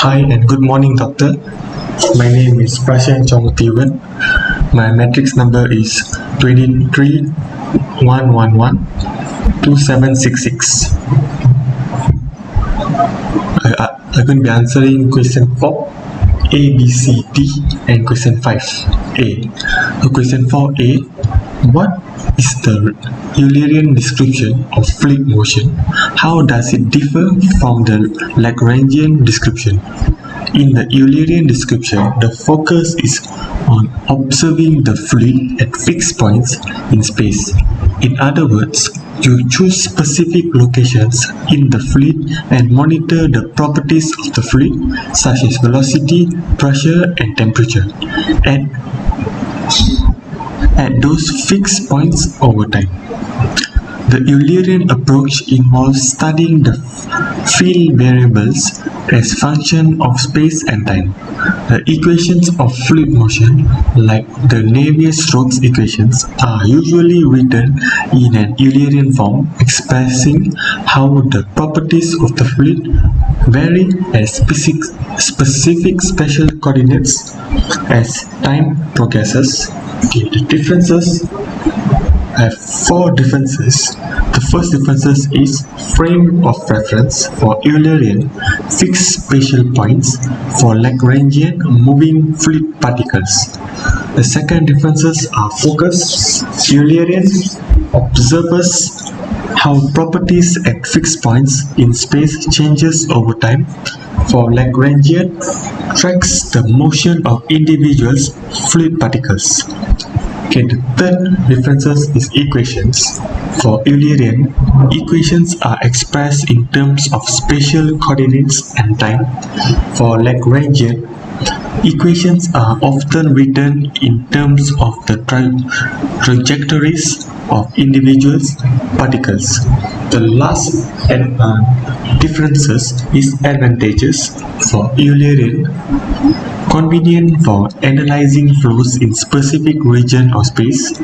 Hi and good morning, doctor. My name is Prashant Chongtiwan. My matrix number is 231112766. I'm going to be answering question 4, A, B, C, D, and question 5A. So question 4A, what is the Eulerian description of fluid motion? How does it differ from the Lagrangian description? In the Eulerian description, the focus is on observing the fluid at fixed points in space. In other words, you choose specific locations in the fluid and monitor the properties of the fluid, such as velocity, pressure, and temperature, at those fixed points over time. The Eulerian approach involves studying the field variables as function of space and time. The equations of fluid motion, like the Navier-Stokes equations, are usually written in an Eulerian form, expressing how the properties of the fluid vary as specific spatial coordinates as time progresses. The differences have 4 differences. The first difference is frame of reference for Eulerian fixed spatial points, for Lagrangian moving fluid particles. The second differences are focus. Eulerian observes how properties at fixed points in space changes over time. For Lagrangian, tracks the motion of individual fluid particles. Okay, the third differences is equations. For Eulerian, equations are expressed in terms of spatial coordinates and time. For Lagrangian, equations are often written in terms of the trajectories of individual particles. The last differences is advantages. For Eulerian, convenient for analyzing flows in specific region of space.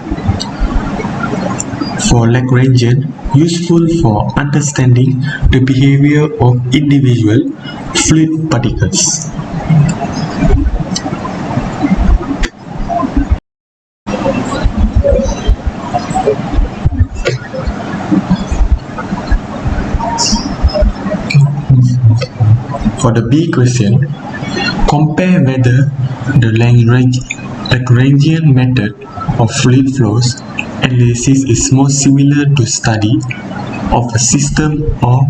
For Lagrangian, useful for understanding the behavior of individual fluid particles. For the B question, compare whether the Lagrangian method of fluid flows analysis is more similar to study of a system or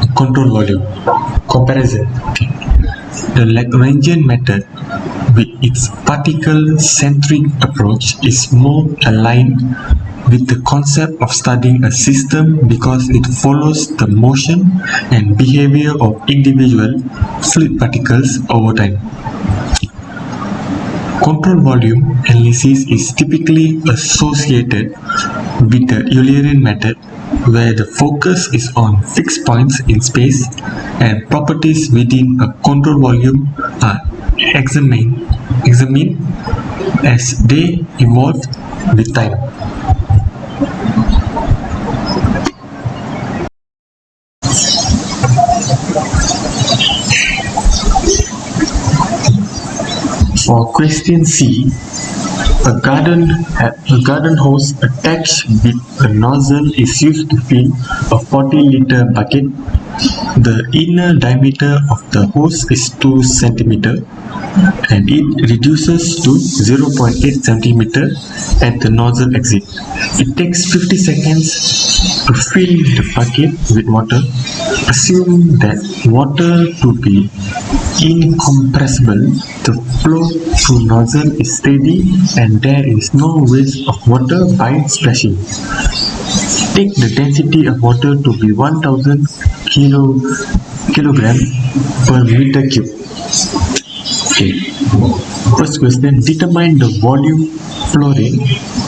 a control volume. Comparison. The Lagrangian method, with its particle-centric approach, is more aligned with the concept of studying a system because it follows the motion and behavior of individual fluid particles over time. Control volume analysis is typically associated with the Eulerian method, where the focus is on fixed points in space and properties within a control volume are examined as they evolve with time. For question C, a garden hose attached with a nozzle is used to fill a 40-liter bucket. The inner diameter of the hose is 2 cm and it reduces to 0.8 cm at the nozzle exit. It takes 50 seconds to fill the bucket with water. Assume that water to be incompressible, the flow through nozzle is steady and there is no waste of water by splashing. Take the density of water to be 1000 kilogram per meter cube. Okay. First question, determine the volume flow rate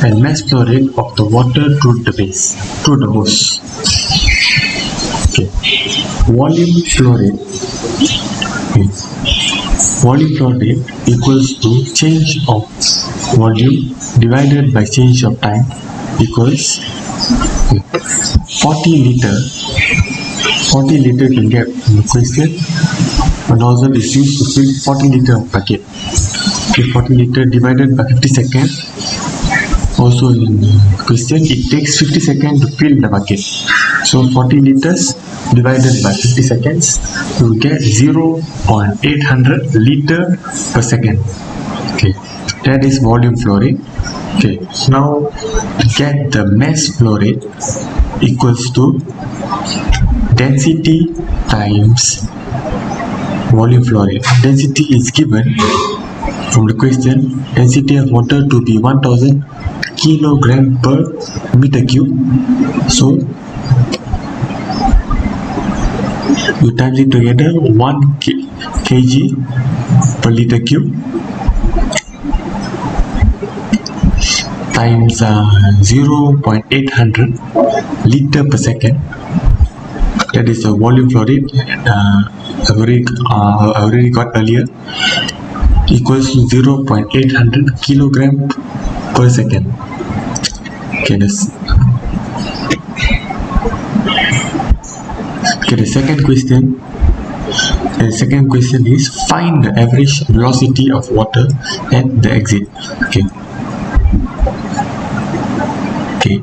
and mass flow rate of the water through the hose. Okay. Volume flow rate. Okay. Volume flow rate equals to change of volume divided by change of time equals 40 liter can get from the question. A nozzle is used to fill 40 liter of bucket. Okay, 40 liter divided by 50 seconds. Also in the question, it takes 50 seconds to fill the bucket. So 40 liters divided by 50 seconds, you will get 0.800 liter per second. Okay, that is volume flow rate. Okay, now to get the mass flow rate equals to density times volume flow rate. Density is given from the question. Density of water to be 1000 kilogram per meter cube. So you times it together, 1 kg per liter cube times 0.800 liter per second. That is the volume flow rate. I've already got earlier, equals to 0.800 kilogram per second. Okay, the second question. The second question is find the average velocity of water at the exit. Okay,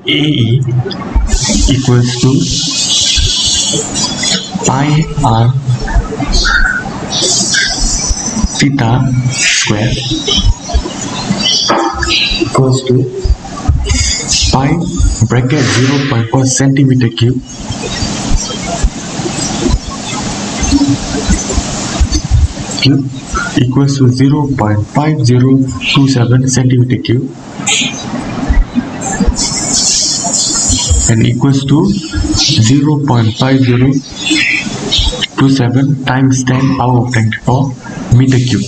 AE equals to pi r theta square equals to pi bracket 0.4 centimeter cube equals to 0.5027 centimeter cube and equals to 0.5027 times 10 power of 24 meter cube.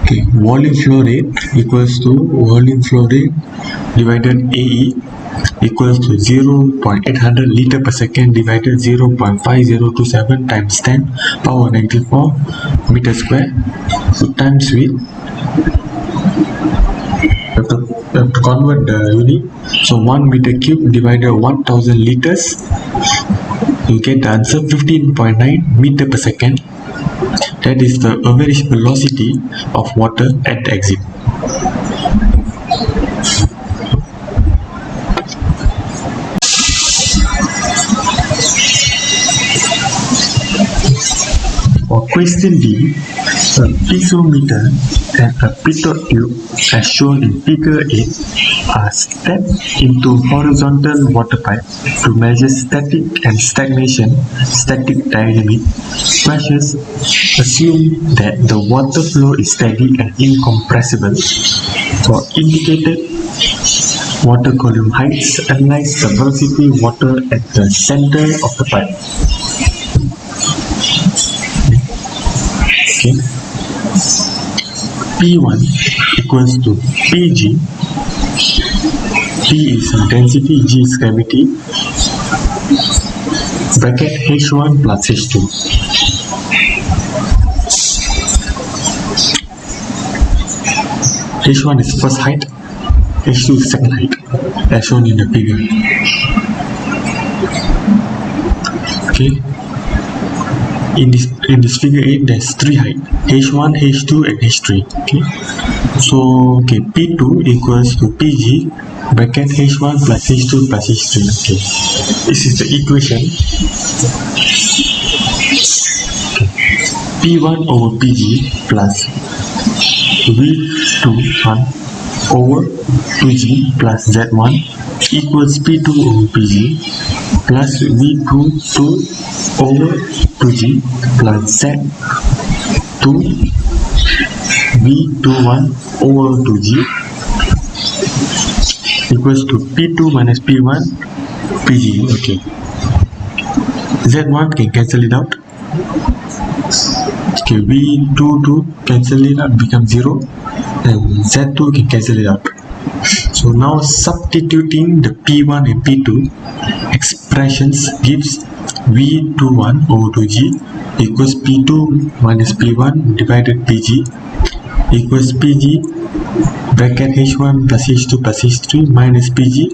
Okay, volume flow rate equals to volume flow rate divided AE equals to 0.800 liter per second divided 0.5027 times 10 power negative 4 meter square. So times with, we have to convert the unit. So 1 meter cube divided 1000 liters, you get the answer 15.9 meter per second. That is the average velocity of water at the exit. For question D, a piezometer and a pitot tube, as shown in figure 8, are stepped into horizontal water pipe to measure static and static dynamic pressures. Assume that the water flow is steady and incompressible. For indicated water column heights, analyze the velocity water at the center of the pipe. Okay. P1 equals to Pg. P is density, G is gravity, bracket H1 plus H2. H1 is first height, H2 is second height, as shown in the figure. Okay. In this figure 8, there's 3 height, H1, H2 and H3. Okay. So P2 equals to Pg bracket H1 plus H2 plus H3. Okay. This is the equation. P1 over Pg plus V21 over 2G plus Z1 equals P2 over Pg plus V22 over 2G plus Z2 V21 over 2G equals to P2 minus P1 Pg. Okay. Z1 can cancel it out. Okay, V22 cancel it out, become 0, and Z2 can cancel it out. So now substituting the P1 and P2 expressions gives V21 over 2G equals P2 minus P1 divided Pg equals PG bracket H1 plus H2 plus H3 minus PG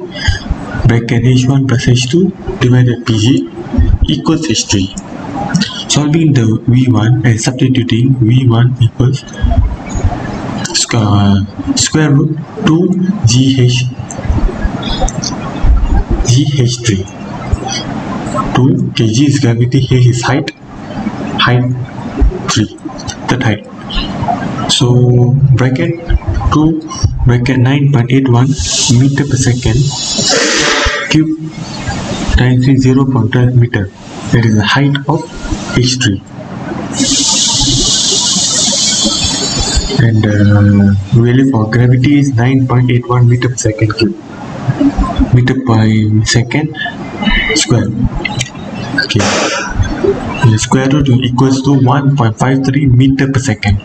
bracket H1 plus H2 divided PG equals H3. Solving the V1 and substituting V1 equals square root 2 GH3. 2 kg is gravity, H is height 3, that height. So bracket 2 bracket 9.81 meter per second cube times 0.12 meter, that is the height of H3. And value for gravity is 9.81 meter per second cube, meter per second square. Okay, the square root equals to 1.53 meter per second.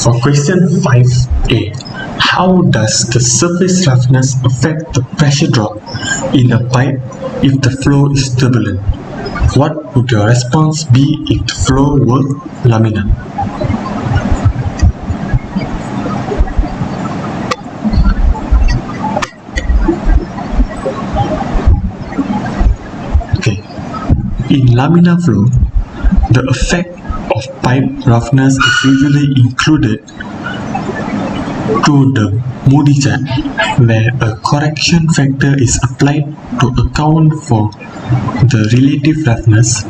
For question 5a, how does the surface roughness affect the pressure drop in a pipe if the flow is turbulent? What would your response be if the flow were laminar? Okay, in laminar flow, the effect of pipe roughness is usually included through the Moody chart, where a correction factor is applied to account for the relative roughness.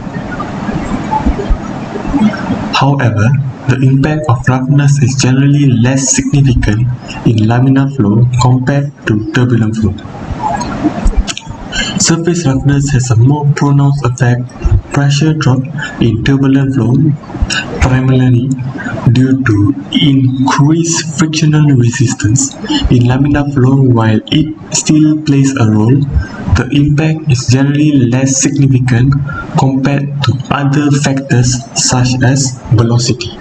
However, the impact of roughness is generally less significant in laminar flow compared to turbulent flow. Surface roughness has a more pronounced effect pressure drop in turbulent flow, primarily due to increased frictional resistance. In laminar flow, while it still plays a role, the impact is generally less significant compared to other factors such as velocity.